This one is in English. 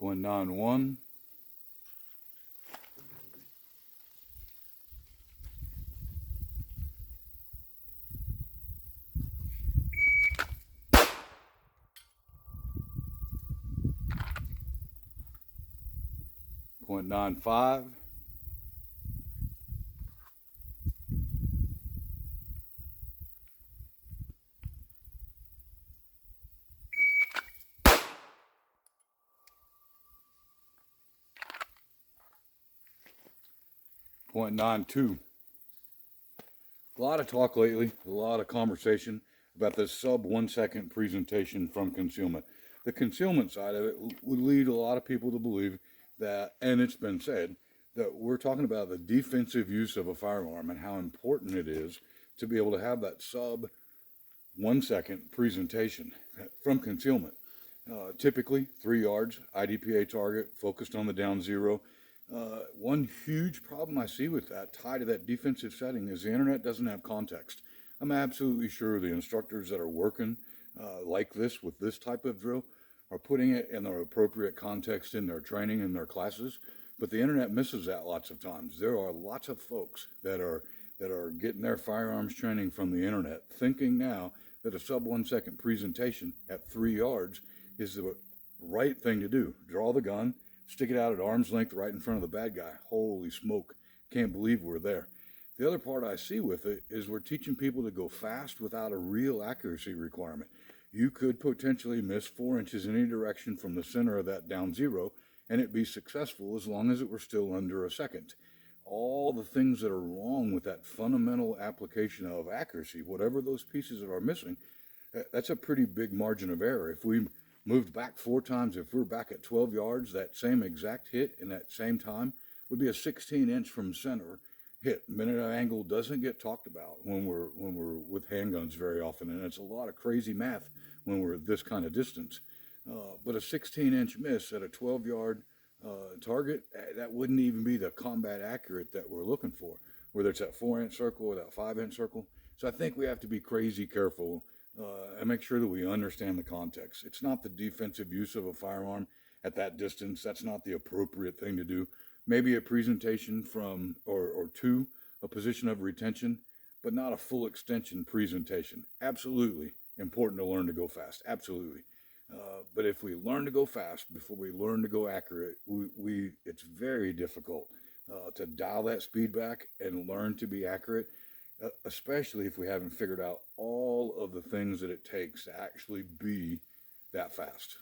0.91, 0.95, 0.92. A lot of talk lately, a lot of conversation about this sub 1 second presentation from concealment. The concealment side of it would lead a lot of people to believe that, and it's been said, that we're talking about the defensive use of a firearm and how important it is to be able to have that sub 1 second presentation from concealment. Typically 3 yards, IDPA target, focused on the down zero. One huge problem I see with that, tied to that defensive setting, is the internet doesn't have context. I'm absolutely sure the instructors that are working like this with this type of drill are putting it in the appropriate context in their training and their classes, but the internet misses that lots of times. There are lots of folks that are getting their firearms training from the internet, thinking now that a sub 1 second presentation at 3 yards is the right thing to do. Draw the gun, stick it out at arm's length right in front of the bad guy. Holy smoke, can't believe we're there. The other part I see with it is we're teaching people to go fast without a real accuracy requirement. You could potentially miss 4 inches in any direction from the center of that down zero and it be successful as long as it were still under a second. All the things that are wrong with that fundamental application of accuracy, whatever those pieces are missing, that's a pretty big margin of error. If we moved back 4 times, if we're back at 12 yards, that same exact hit in that same time would be a 16-inch from center hit. Minute angle doesn't get talked about when we're with handguns very often, and it's a lot of crazy math when we're at this kind of distance. But a 16-inch miss at a 12-yard target, that wouldn't even be the combat accurate that we're looking for, whether it's that 4-inch circle or that 5-inch circle. So I think we have to be crazy careful and make sure that we understand the context. It's not the defensive use of a firearm at that distance. That's not the appropriate thing to do. Maybe a presentation from or to a position of retention, but not a full extension presentation. Absolutely important to learn to go fast. Absolutely. But if we learn to go fast before we learn to go accurate, it's very difficult to dial that speed back and learn to be accurate, especially if we haven't figured out all of the things that it takes to actually be that fast.